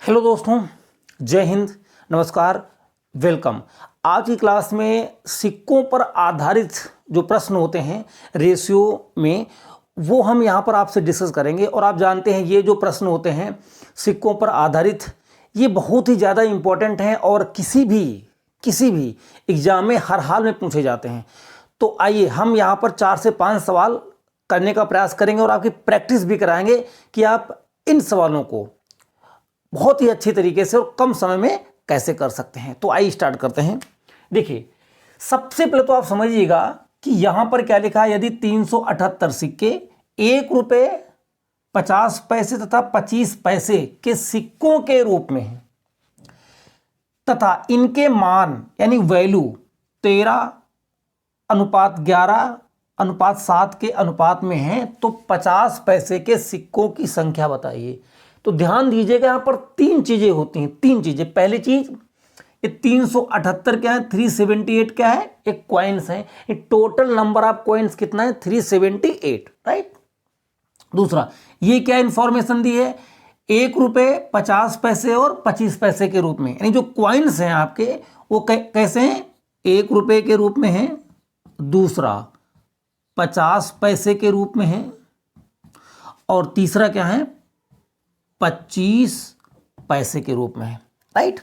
Hello दोस्तों, जय हिंद, नमस्कार, वेलकम। आज की क्लास में सिक्कों पर आधारित जो प्रश्न होते हैं रेशियो में, वो हम यहाँ पर आपसे डिस्कस करेंगे। और आप जानते हैं ये जो प्रश्न होते हैं सिक्कों पर आधारित, ये बहुत ही ज़्यादा इम्पोर्टेंट हैं और किसी भी एग्ज़ाम में हर हाल में पूछे जाते हैं। तो आइए हम यहाँ पर 4 से 5 सवाल करने का प्रयास करेंगे और आपकी प्रैक्टिस भी कराएंगे कि आप इन सवालों को बहुत ही अच्छी तरीके से और कम समय में कैसे कर सकते हैं। तो आइए स्टार्ट करते हैं। देखिए, सबसे पहले तो आप समझिएगा कि यहां पर क्या लिखा है। यदि 378 सिक्के 1 रुपये 50 पैसे तथा 25 पैसे के सिक्कों के रूप में हैं तथा इनके मान यानी वैल्यू 13:11:7 के अनुपात में है, तो 50 पैसे के सिक्कों की संख्या बताइए। तो ध्यान दीजिएगा, यहां पर 3 चीजें होती हैं। 3 चीजें। पहली चीज, ये 378 क्या है, 378 क्या है, एक कॉइन्स है। ये टोटल नंबर ऑफ कॉइन्स कितना है, 378, राइट। दूसरा, ये क्या इंफॉर्मेशन दी है, 1 रुपये 50 पैसे और 25 पैसे के रूप में, यानी जो कॉइन्स हैं आपके वो कैसे हैं, 1 रुपये के रूप में है, दूसरा 50 पैसे के रूप में है, और तीसरा क्या है, 25 पैसे के रूप में है, राइट।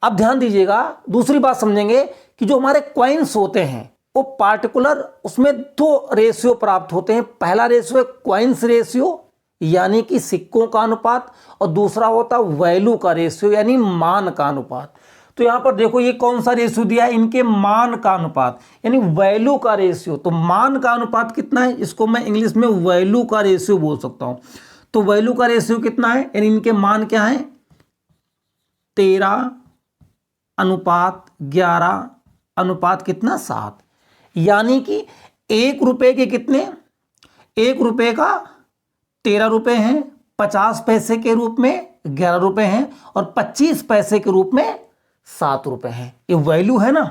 अब ध्यान दीजिएगा, दूसरी बात समझेंगे कि जो हमारे कॉइन्स होते हैं वो पार्टिकुलर, उसमें 2 रेशियो प्राप्त होते हैं। पहला रेशियो है कॉइन्स रेशियो यानी कि सिक्कों का अनुपात, और दूसरा होता है वैल्यू का रेशियो यानी मान का अनुपात। तो यहां पर देखो, ये कौन सा रेशियो दिया है, इनके मान का अनुपात यानी वैल्यू का रेशियो। तो मान का अनुपात कितना है, इसको मैं इंग्लिश में वैल्यू का रेशियो बोल सकता हूं। तो वैल्यू का रेशियो कितना है, यानी इनके मान क्या है, 13:11 कितना, 7। यानी कि 1 रुपए के कितने, 1 रुपए का 13 रुपए हैं, 50 पैसे के रूप में 11 रुपए हैं, और 25 पैसे के रूप में 7 रुपए हैं। ये वैल्यू है ना,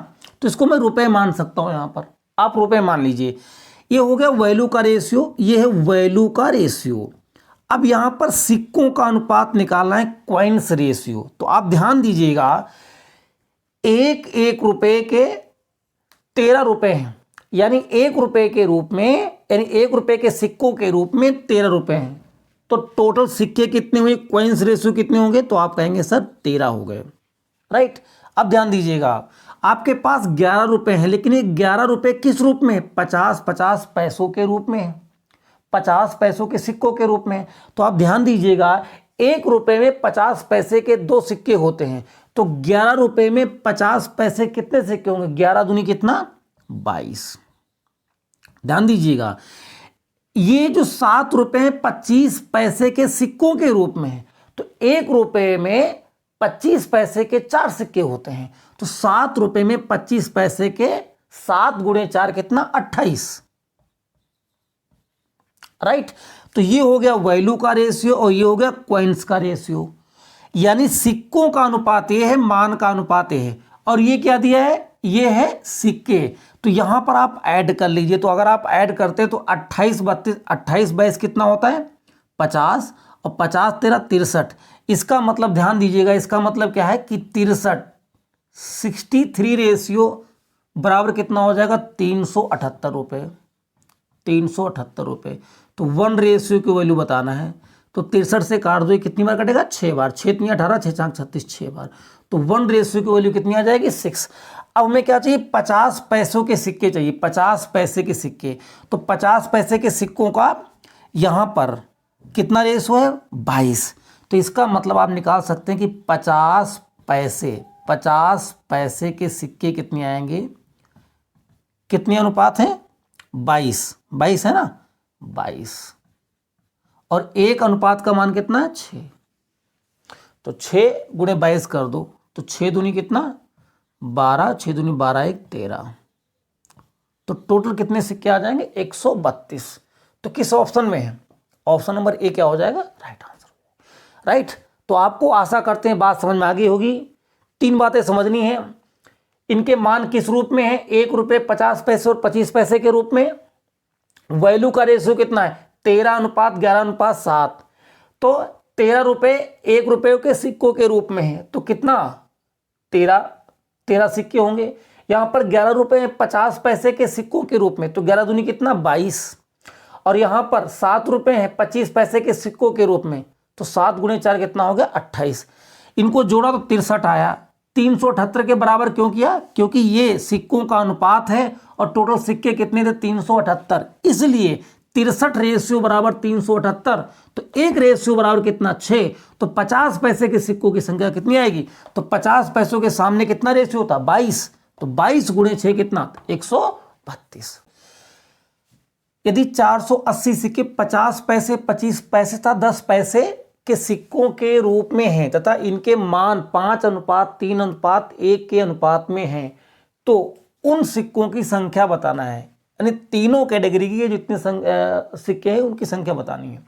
तो इसको मैं रुपए मान सकता हूं। यहां पर आप रुपए मान लीजिए। ये हो गया वैल्यू का रेशियो, ये है वैल्यू का रेशियो। अब यहां पर सिक्कों का अनुपात निकालना है, कॉइन्स रेशियो। तो आप ध्यान दीजिएगा, 1 रुपए के 13 रुपए हैं, यानी 1 रुपए के रूप में, यानी 1 रुपए के सिक्कों के रूप में 13 रुपए हैं। तो टोटल सिक्के कितने हुए, कॉइन्स रेशियो कितने होंगे, तो आप कहेंगे सर 13 हो गए, राइट। अब ध्यान दीजिएगा, आपके पास 11 रुपए हैं, लेकिन ये 11 रुपए किस रूप में, 50 पैसों के रूप में है, 50 पैसों के सिक्कों के रूप में। तो आप ध्यान दीजिएगा, 1 रुपए में 50 पैसे के 2 सिक्के होते हैं, तो 11 रुपए में 50 पैसे कितने सिक्के होंगे, 11 दूनी कितना, 22। ध्यान दीजिएगा, ये जो 7 रुपए 25 पैसे के सिक्कों के रूप में है, तो 1 रुपए में 25 पैसे के 4 सिक्के होते हैं, तो 7 रुपए में 25 पैसे के 7 गुणे 4 कितना, 28, राइट। तो ये हो गया वैल्यू का रेशियो और ये हो गया कॉइन्स का रेशियो। यानी सिक्कों का अनुपात ये है, मान का अनुपात ये है, और ये क्या दिया है, ये है सिक्के। तो यहां पर आप ऐड कर लीजिए। तो अगर आप ऐड करते हैं तो 28 22 कितना होता है, 50, और 50 13 63। इसका मतलब ध्यान दीजिएगा, इसका मतलब क्या है कि 63 रेशियो बराबर कितना हो जाएगा, 378 रुपये, 378 रुपये। तो 1 रेशियो की वैल्यू बताना है, तो 63 से काट दो, कितनी बार कटेगा, 6 बार, 6 3 18, 6 4 36, 6 बार। तो 1 रेशियो की वैल्यू कितनी आ जाएगी, 6। अब हमें क्या चाहिए, 50 पैसों के सिक्के चाहिए, 50 पैसे के सिक्के। तो 50 पैसे के सिक्कों का यहां पर कितना रेशियो है, 22। तो इसका मतलब आप निकाल सकते हैं कि 50 पैसे के सिक्के कितने आएंगे, कितने अनुपात हैं, 22 है ना, 22, और 1 अनुपात का मान कितना है, 6। तो 6 गुणे 22 कर दो, तो 6 दूनी कितना, 12, 6 दूनी 12 1 13। तो टोटल कितने सिक्के आ जाएंगे, 132। तो किस ऑप्शन में है, ऑप्शन नंबर ए क्या हो जाएगा, राइट आंसर, राइट। तो आपको आशा करते हैं बात समझ में आ गई होगी। 3 बातें समझनी है, इनके मान किस रूप में है, 1 रुपये 50 पैसे और 25 पैसे के रूप में। वैल्यू का रेशियो कितना है, 13:11:7। तो 13 रुपए 1 रुपये के सिक्कों के रूप में है, तो कितना 13 सिक्के होंगे। यहाँ पर 11 रुपए 50 पैसे के सिक्कों के रूप में, तो 11 दूनी कितना 22। और यहाँ पर 7 रुपए हैं 25 पैसे के सिक्कों के रूप में, तो 7 गुणे 4 कितना हो गया 28। इनको जोड़ा तो 63 आया। 378 के बराबर क्यों किया? क्योंकि ये सिक्कों का अनुपात है और टोटल सिक्के कितने थे 378, इसलिए 63 रेशियो बराबर 378। तो एक रेशियो बराबर कितना 6, तो 50 पैसे के सिक्कों की संख्या कितनी आएगी? तो 50 पैसों के सामने कितना रेशियो होता 22, तो 22 गुणे 6 कितना 132। यदि 480 सिक्के 50 पैसे 25 पैसे तथा 10 पैसे के सिक्कों के रूप में हैं तथा इनके मान 5:3:1 के अनुपात में हैं, तो उन सिक्कों की संख्या बताना है। यानी तीनों कैटेगरी के जितने सिक्के हैं उनकी संख्या बतानी है।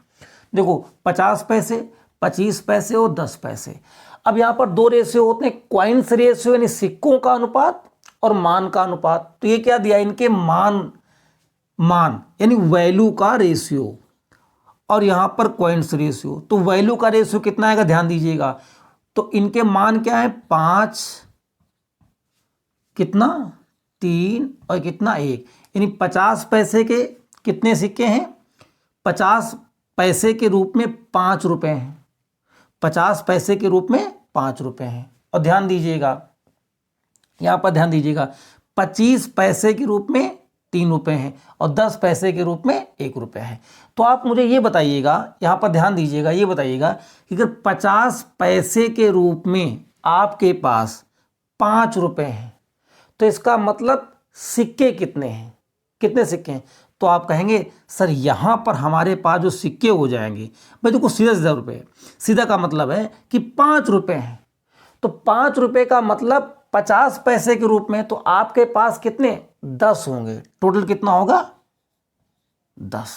देखो 50 पैसे 25 पैसे और 10 पैसे। अब यहाँ पर दो रेशियो होते हैं, क्वाइंस रेशियो यानी सिक्कों का अनुपात और मान का अनुपात। तो ये क्या दिया, इनके मान यानी वैल्यू का रेशियो, और यहाँ पर क्वाइंस रेशियो। तो वैल्यू का रेशियो कितना आएगा ध्यान दीजिएगा। तो इनके मान क्या है 5 कितना 3 और कितना 1, यानी 50 पैसे के कितने सिक्के हैं 50 पैसे के रूप में 5 रुपए हैं, 50 पैसे के रूप में 5 रुपए हैं। और ध्यान दीजिएगा यहाँ पर ध्यान दीजिएगा 25 पैसे के रूप में 3 रुपए हैं और 10 पैसे के रूप में 1 रुपए है। तो आप मुझे ये बताइएगा, यहाँ पर ध्यान दीजिएगा, ये बताइएगा कि अगर 50 पैसे के रूप में आपके पास 5 रुपए हैं तो इसका मतलब सिक्के कितने हैं, कितने सिक्के हैं? तो आप कहेंगे सर यहाँ पर हमारे पास जो सिक्के हो जाएंगे, भाई देखो सीधा रुपये, सीधा का मतलब है कि 5 रुपए हैं, तो 5 रुपए का मतलब 50 पैसे के रूप में, तो आपके पास कितने 10 होंगे। टोटल कितना होगा 10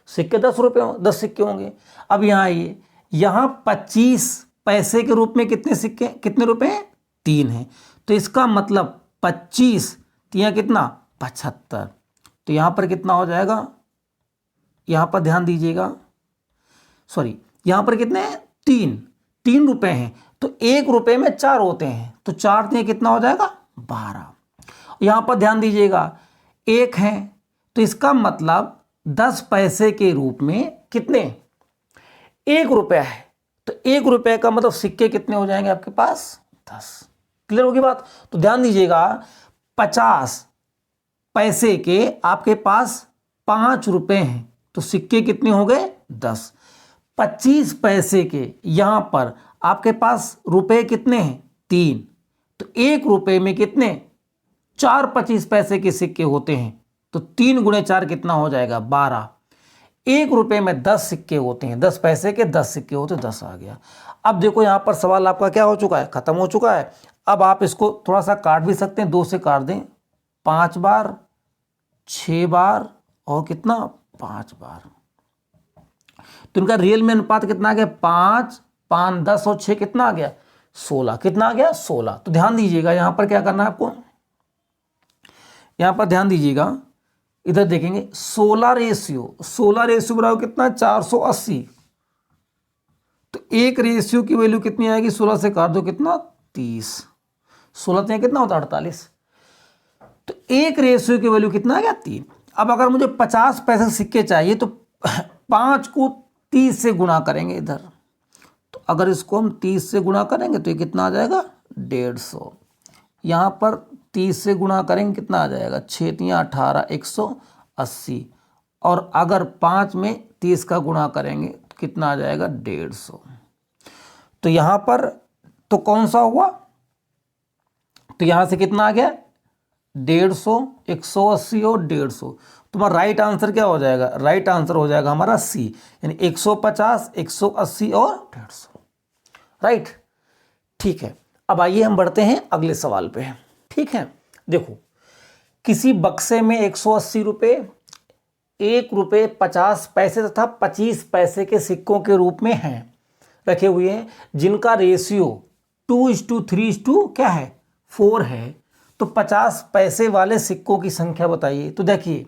सिक्के, 10 रुपए 10 सिक्के होंगे। अब यहाँ आइए, यहाँ 25 पैसे के रूप में कितने सिक्के कितने रुपए हैं 3 हैं, तो इसका मतलब 25 तिया कितना 75। तो यहाँ पर कितना हो जाएगा, यहाँ पर ध्यान दीजिएगा, सॉरी यहाँ पर कितने हैं 3 रुपए हैं, तो 1 रुपए में 4 होते हैं, तो 4 तिया कितना हो जाएगा 12। यहाँ पर ध्यान दीजिएगा 1 है, तो इसका मतलब 10 पैसे के रूप में कितने 1 रुपया है, तो 1 रुपये का मतलब सिक्के कितने हो जाएंगे आपके पास 10। क्लियर होगी बात? तो ध्यान दीजिएगा 50 पैसे के आपके पास 5 रुपए हैं, तो सिक्के कितने हो गए 10। 25 पैसे के यहाँ पर आपके पास रुपए कितने हैं 3, तो 1 रुपए में कितने 4 25 पैसे के सिक्के होते हैं, तो 3 गुणे 4 कितना हो जाएगा 12। 1 रुपए में 10 सिक्के होते हैं, 10 पैसे के 10 सिक्के होते हैं, 10 आ गया। अब देखो यहाँ पर सवाल आपका क्या हो चुका है, खत्म हो चुका है। अब आप इसको थोड़ा सा काट भी सकते हैं, 2 से काट दें, 5 बार 6 बार और कितना 5 बार, तो इनका रियल में अनुपात कितना आ गया 5 5 10 और 6 कितना आ गया 16। कितना आ गया 16। तो ध्यान दीजिएगा यहाँ पर क्या करना है आपको, यहाँ पर ध्यान दीजिएगा, इधर देखेंगे 16 रेशियो बराबर कितना 480, तो एक रेशियो की वैल्यू कितनी आएगी 16 से काट दो कितना 30, 16 से कितना होता है 48, तो एक रेशियो की वैल्यू कितना आ गया 3। अब अगर मुझे 50 पैसे सिक्के चाहिए तो 5 को 30 से गुणा करेंगे इधर, तो अगर इसको हम 30 से गुणा करेंगे तो ये कितना आ जाएगा 150। यहाँ पर 30 से गुणा करेंगे कितना आ जाएगा 6 तिया 18 180, और अगर 5 में 30 का गुणा करेंगे तो कितना आ जाएगा 150। तो यहाँ पर तो कौन सा हुआ, तो यहाँ से कितना आ गया 150 180 और 150। तुम्हारा राइट आंसर क्या हो जाएगा, राइट आंसर हो जाएगा हमारा सी, यानी 150 180 और 150। राइट, ठीक है। अब आइए हम बढ़ते हैं अगले सवाल पे। ठीक है, देखो किसी बक्से में 180 रुपये 1 रुपये 50 पैसे तथा 25 पैसे के सिक्कों के रूप में हैं रखे हुए हैं, जिनका रेशियो 2:3 क्या है 4 है, तो 50 पैसे वाले सिक्कों की संख्या बताइए। तो देखिए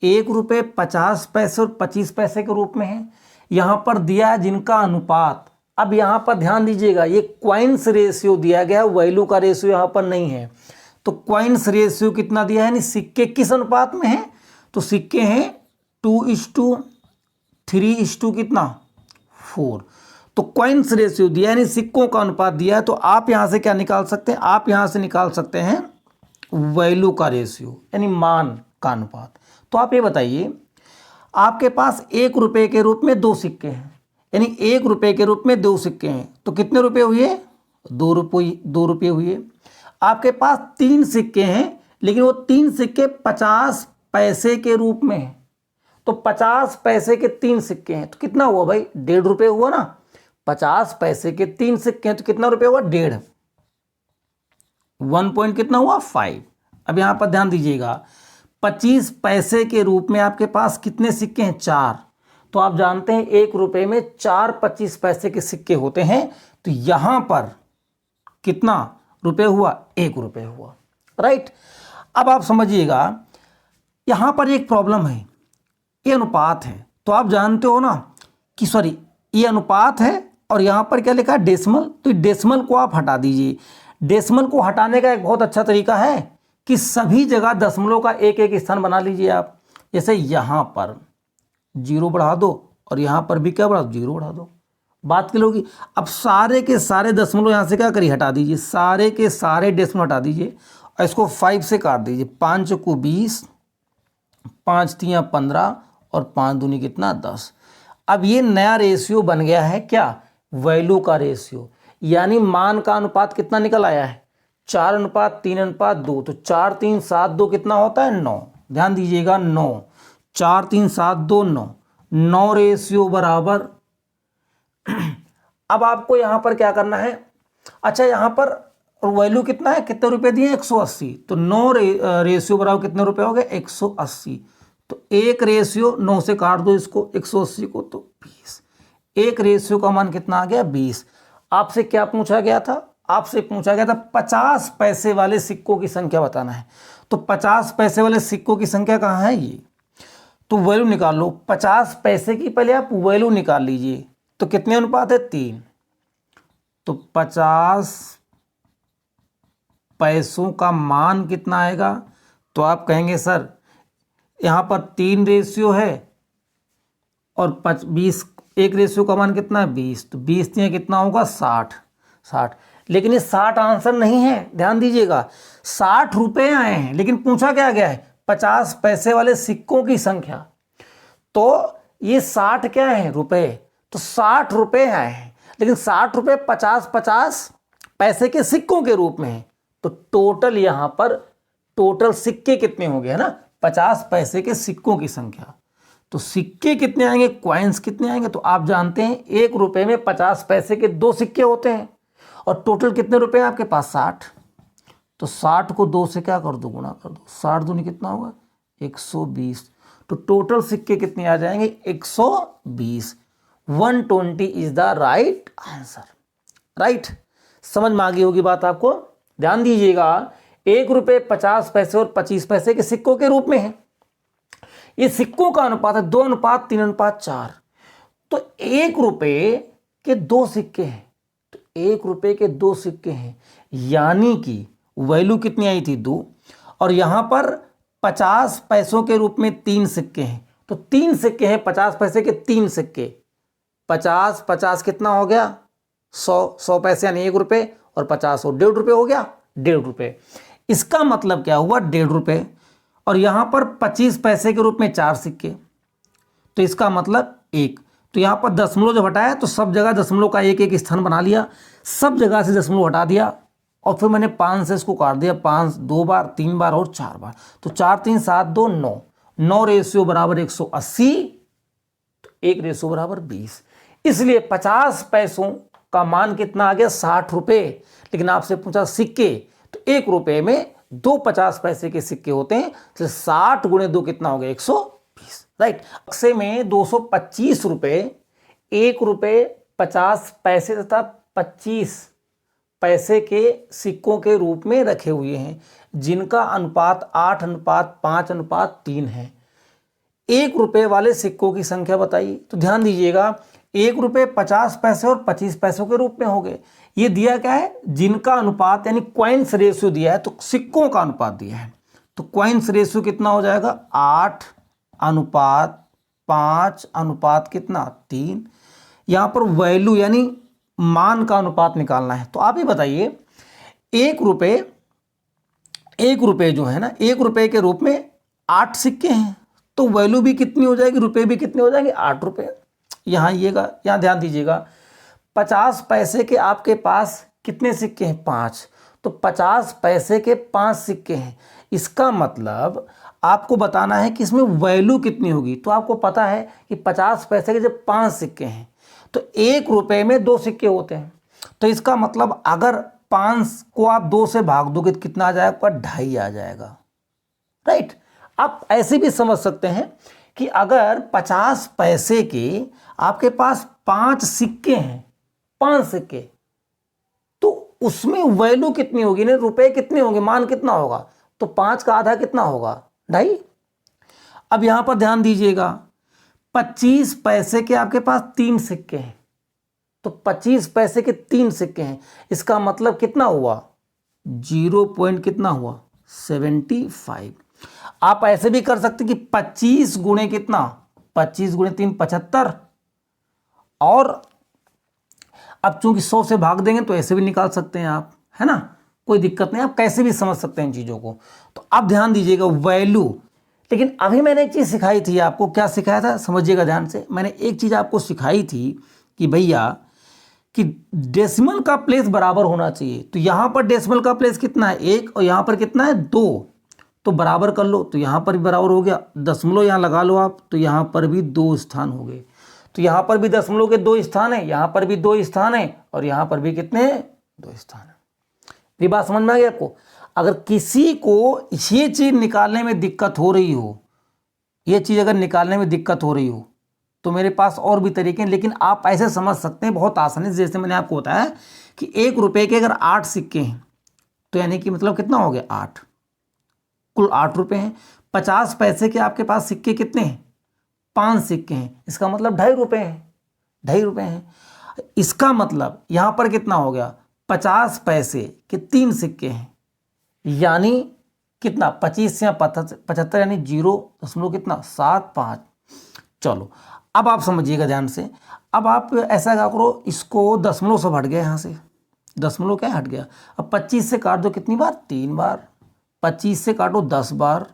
1 रुपये 50 पैसे और 25 पैसे के रूप में है, यहाँ पर दिया है जिनका अनुपात। अब यहाँ पर ध्यान दीजिएगा, ये क्वाइंस रेशियो दिया गया है, वैल्यू का रेशियो यहाँ पर नहीं है। तो क्वाइंस रेशियो कितना दिया है, यानी सिक्के किस अनुपात में हैं, तो सिक्के हैं 2:3 कितना 4। तो क्वाइंस रेशियो दिया यानी सिक्कों का अनुपात दिया है। तो आप यहाँ से क्या निकाल सकते हैं, आप यहाँ से निकाल सकते हैं वैल्यू का रेशियो यानी मान का अनुपात। तो आप ये बताइए, आपके पास 1 रुपये के रूप में 2 सिक्के हैं, यानी 1 रुपये के रूप में 2 सिक्के हैं, तो कितने रुपये हुए, 2 रुपये हुए। आपके पास 3 सिक्के हैं, लेकिन वो 3 सिक्के 50 पैसे के रूप में हैं, तो 50 पैसे के 3 सिक्के हैं, तो कितना हुआ भाई, 1.5 रुपये हुआ ना। 50 पैसे के 3 सिक्के हैं तो कितना रुपये हुआ, 1.5, 1 पॉइंट कितना हुआ 5। अब यहाँ पर ध्यान दीजिएगा, 25 पैसे के रूप में आपके पास कितने सिक्के हैं, 4। तो आप जानते हैं 1 रुपये में 4 25 पैसे के सिक्के होते हैं, तो यहाँ पर कितना रुपये हुआ, 1 रुपये हुआ, राइट। अब आप समझिएगा, यहाँ पर एक प्रॉब्लम है, ये अनुपात है, तो आप जानते हो ना कि सॉरी ये अनुपात है और यहाँ पर क्या लिखा है, डेसिमल। तो डेसिमल को आप हटा दीजिए। डेसिमल को हटाने का एक बहुत अच्छा तरीका है कि सभी जगह दशमलव का एक एक स्थान बना लीजिए आप। जैसे यहाँ पर 0 बढ़ा दो और यहाँ पर भी क्या बढ़ा दो, 0 बढ़ा दो, बात क्लियर होगी। अब सारे के सारे दशमलव यहाँ से क्या करिए, हटा दीजिए, सारे के सारे डेसिमल हटा दीजिए और इसको 5 से काट दीजिए। 5 को 20, 5 3 15 और 5 दूनी कितना 10। अब ये नया रेशियो बन गया है क्या, वैल्यू का रेशियो, यानी मान का अनुपात कितना निकल आया है, 4:3:2। तो 4 3 7 2 कितना होता है, 9। ध्यान दीजिएगा 9, 4 3 7 2 9, 9 रेशियो बराबर। अब आपको यहाँ पर क्या करना है, अच्छा यहाँ पर वैल्यू कितना है, कितने रुपए दिए, 180। तो 9 रेशियो बराबर कितने रुपए हो गए, 180। तो 1 रेशियो 9 से काट दो इसको 180 को, तो 20। 1 रेशियो का मान कितना आ गया, 20। आपसे क्या पूछा गया था, आपसे पूछा गया था 50 पैसे वाले सिक्कों की संख्या बताना है। तो 50 पैसे वाले सिक्कों की संख्या कहाँ है, ये तो वैल्यू निकाल लो। 50 पैसे की पहले आप वैल्यू निकाल लीजिए, तो कितने अनुपात है, 3। तो 50 पैसों का मान कितना आएगा, तो आप कहेंगे सर यहाँ पर 3 रेशियो है और 20, 1 रेशियो का मान कितना है, 20। तो 20 में कितना होगा, 60। लेकिन ये 60 आंसर नहीं है, ध्यान दीजिएगा, 60 रुपये आए हैं, लेकिन पूछा क्या गया है, 50 पैसे वाले सिक्कों की संख्या। तो ये 60 क्या है, रुपए, तो 60 रुपये आए हैं, लेकिन 60 रुपये 50 पैसे के सिक्कों के रूप में है। तो टोटल यहाँ पर टोटल सिक्के कितने हो गए, है ना, 50 पैसे के सिक्कों की संख्या। तो सिक्के कितने आएंगे, क्वाइंस कितने आएंगे, तो आप जानते हैं 1 रुपये में 50 पैसे के 2 सिक्के होते हैं और टोटल कितने रुपए हैं आपके पास, 60। तो 60 को 2 से क्या कर दो, गुणा कर दो, 60 दूनी कितना होगा, 120। तो टोटल सिक्के कितने आ जाएंगे, 120। 120 is the right answer, right. समझ में आ गई होगी बात आपको। ध्यान दीजिएगा, 1 रुपये 50 पैसे और 25 पैसे के सिक्कों के रूप में है। ये सिक्कों का अनुपात है 2:3:4। तो 1 रुपये के 2 सिक्के हैं, तो 1 रुपये के 2 सिक्के हैं, यानी कि वैल्यू कितनी आई थी, 2। और यहाँ पर 50 पैसों के रूप में 3 सिक्के हैं, तो 3 सिक्के हैं 50 पैसे के 3 सिक्के। 50 50 कितना हो गया, 100 पैसे यानी 1 रुपये, और 50 और 1.5 रुपये हो गया, 1.5 रुपये। इसका मतलब क्या हुआ, 1.5 रुपये। और यहाँ पर 25 पैसे के रूप में 4 सिक्के, तो इसका मतलब 1। तो यहाँ पर दशमलव जब हटाया तो सब जगह दशमलव का एक एक स्थान बना लिया, सब जगह से दशमलव हटा दिया और फिर मैंने 5 से इसको काट दिया, 5 2 बार, 3 बार और 4 बार। तो 4 3 7 2 9, 9 रेशियो बराबर 180, तो 1 रेशियो बराबर 20। इसलिए 50 पैसों का मान कितना आ गया, 60 रुपये। लेकिन आपसे पूछा सिक्के, तो 1 रुपये में 2 50 पैसे के सिक्के होते हैं, तो 60 गुणे 2 कितना हो गया, 120, राइट। बक्से में 225 रुपये, 1 रुपये 50 पैसे तथा 25 पैसे के सिक्कों के रूप में रखे हुए हैं, जिनका अनुपात 8:5:3 है। 1 रुपए वाले सिक्कों की संख्या बताइए। तो ध्यान दीजिएगा, 1 रुपए 50 पैसे और 25 पैसों के रूप में हो गए। ये दिया क्या है, जिनका अनुपात यानी क्वाइंस रेशियो दिया है, तो सिक्कों का अनुपात दिया है। तो क्वाइंस रेशियो कितना हो जाएगा, 8:5 अनुपात कितना 3। यहां पर वैल्यू यानी मान का अनुपात निकालना है। तो आप ही बताइए, 1 रुपए जो है ना, 1 रुपए के रूप में 8 सिक्के हैं, तो वैल्यू भी कितनी हो जाएगी, रुपए भी कितने हो जाएंगे, 8 रुपए। यहाँ ध्यान दीजिएगा, 50 पैसे के आपके पास कितने सिक्के हैं, 5। तो 50 पैसे के 5 सिक्के हैं। इसका मतलब आपको बताना है कि इसमें वैल्यू कितनी होगी। तो आपको पता है कि 50 पैसे के जब 5 सिक्के हैं तो 1 रुपए में 2 सिक्के होते हैं। तो इसका मतलब अगर 5 को आप 2 से भाग दोगे तो कितना आ जाएगा, आपका 2.5 आ जाएगा। राइट। आप ऐसे भी समझ सकते हैं कि अगर 50 पैसे के आपके पास 5 सिक्के हैं, 5 सिक्के, तो उसमें वैल्यू कितनी होगी ना, रुपए कितने होंगे, मान कितना होगा, तो 5 का आधा कितना होगा, 2.5। अब यहां पर ध्यान दीजिएगा, 25 पैसे के आपके पास 3 सिक्के हैं, तो 25 पैसे के 3 सिक्के हैं। इसका मतलब कितना हुआ, 0 पॉइंट कितना हुआ, 75। आप ऐसे भी कर सकते कि 25 गुणे कितना, 25 गुणे 3 75। और अब चूंकि 100 से भाग देंगे तो ऐसे भी निकाल सकते हैं आप, है ना, कोई दिक्कत नहीं, आप कैसे भी समझ सकते हैं इन चीज़ों को। तो अब ध्यान दीजिएगा वैल्यू। लेकिन अभी मैंने एक चीज़ सिखाई थी आपको, क्या सिखाया था, समझिएगा ध्यान से। मैंने एक चीज़ आपको सिखाई थी कि भैया कि डेसिमल का प्लेस बराबर होना चाहिए। तो यहाँ पर डेसिमल का प्लेस कितना है, 1, और यहाँ पर कितना है, 2। तो बराबर कर लो, तो यहाँ पर भी बराबर हो गया। दशमलव यहाँ लगा लो आप, तो यहाँ पर भी 2 स्थान हो गए। तो यहाँ पर भी दशमलव के 2 स्थान है, यहाँ पर भी 2 स्थान है, और यहाँ पर भी कितने हैं, 2 स्थान है। ये बात समझ में आ गई आपको। अगर किसी को ये चीज़ निकालने में दिक्कत हो रही हो, ये चीज़ अगर निकालने में दिक्कत हो रही हो, तो मेरे पास और भी तरीके हैं, लेकिन आप ऐसे समझ सकते हैं बहुत आसानी से। जैसे मैंने आपको बताया कि 1 रुपए के अगर 8 सिक्के हैं, तो यानी कि मतलब कितना हो गया, 8, कुल 8 रुपए हैं। 50 पैसे के आपके पास सिक्के कितने हैं, 5 सिक्के हैं, इसका मतलब 2.5 रुपए हैं, 2.5 रुपए हैं। इसका मतलब यहां पर कितना हो गया, 50 पैसे के 3 सिक्के हैं, यानी कितना, 25 या 75, यानी 0 कितना, 75। चलो अब आप समझिएगा ध्यान से। अब आप ऐसा क्या करो, इसको दशमलव से हट गया, यहाँ से दशमलव क्या हट गया। अब 25 से काट दो कितनी बार, 3 बार। 25 से काटो 10 बार,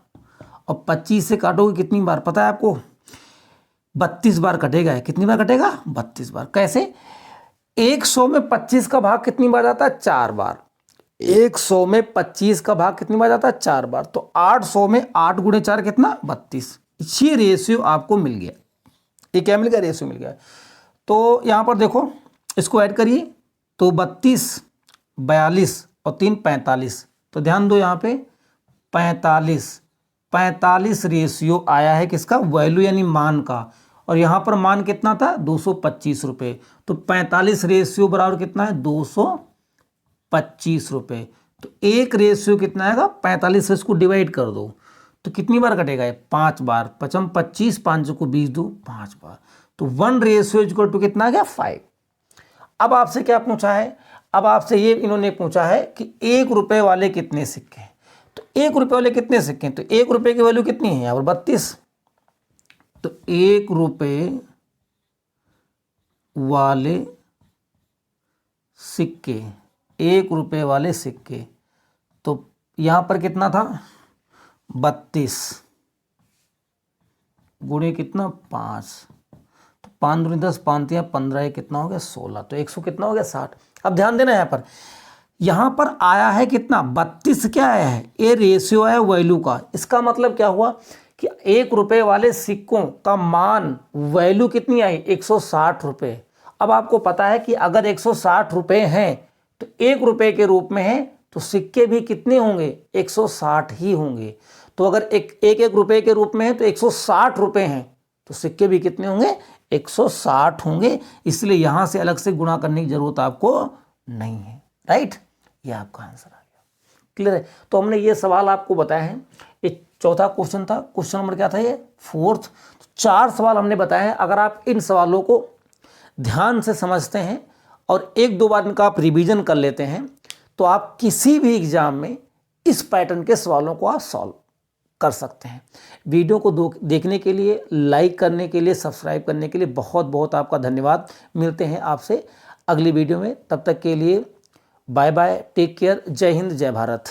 और 25 से काटोगे कितनी बार पता है आपको, 32 बार कटेगा। कितनी बार कटेगा, 32 बार। कैसे, 100 में 25 का भाग कितनी बार जाता है, 4 बार। 100 में 25 का भाग कितनी बार जाता है, 4 बार। तो 800 में 8 गुणे 4 कितना, 32। ये रेशियो आपको मिल गया। ये क्या मिल गया, रेशियो मिल गया। तो यहाँ पर देखो, इसको ऐड करिए, तो 32, 42 और 3 45। तो ध्यान दो यहाँ पे 45 रेशियो आया है किसका, वैल्यू यानी मान का। और यहाँ पर मान कितना था, 225 रुपये। तो 45 रेशियो बराबर कितना है, 225 रुपये। तो एक रेशियो कितना आएगा, 45 से इसको डिवाइड कर दो, तो कितनी बार कटेगा, 5 बार। 5 25, 5 को 20 दो, 5 बार। तो 1 रेशियो इक्वल टू कितना आ गया, 5। अब आपसे क्या पूछा है, अब आपसे ये इन्होंने पूछा है कि 1 रुपए वाले कितने सिक्के हैं। तो 1 रुपए वाले कितने सिक्के हैं, तो 1 रुपए की वैल्यू कितनी है, यहाँ पर 32। तो 1 रुपए वाले सिक्के, 1 रुपए वाले सिक्के, तो यहाँ पर कितना था, 32 गुणे कितना, 5। तो 5 दूनी 10, 5 या 15, ये कितना हो गया, 16। तो 100 कितना हो गया, 60। अब ध्यान देना यहाँ पर आया है कितना, 32 क्या आया है, ये रेशियो है वैल्यू का। इसका मतलब क्या हुआ कि 1 रुपए वाले सिक्कों का मान वैल्यू कितनी आई, 160 रुपये। अब आपको पता है कि अगर 160 रुपये हैं तो 1 रुपए के रूप में है, तो सिक्के भी कितने होंगे, 160 ही होंगे। तो अगर एक रुपए के रूप में है तो 160 रुपये हैं, तो सिक्के भी कितने होंगे, 160 होंगे। इसलिए यहां से अलग से गुणा करने की जरूरत आपको नहीं है। राइट, ये आपका आंसर आ गया। क्लियर है। तो हमने ये सवाल आपको बताया है, ये चौथा क्वेश्चन था, क्वेश्चन नंबर क्या था ये, फोर्थ। 4 सवाल हमने बताए हैं। अगर आप इन सवालों को ध्यान से समझते हैं और 1-2 बार इनका आप रिवीजन कर लेते हैं तो आप किसी भी एग्जाम में इस पैटर्न के सवालों को आप सॉल्व कर सकते हैं। वीडियो को देखने के लिए, लाइक करने के लिए, सब्सक्राइब करने के लिए बहुत बहुत आपका धन्यवाद। मिलते हैं आपसे अगली वीडियो में, तब तक के लिए बाय बाय, टेक केयर, जय हिंद, जय भारत।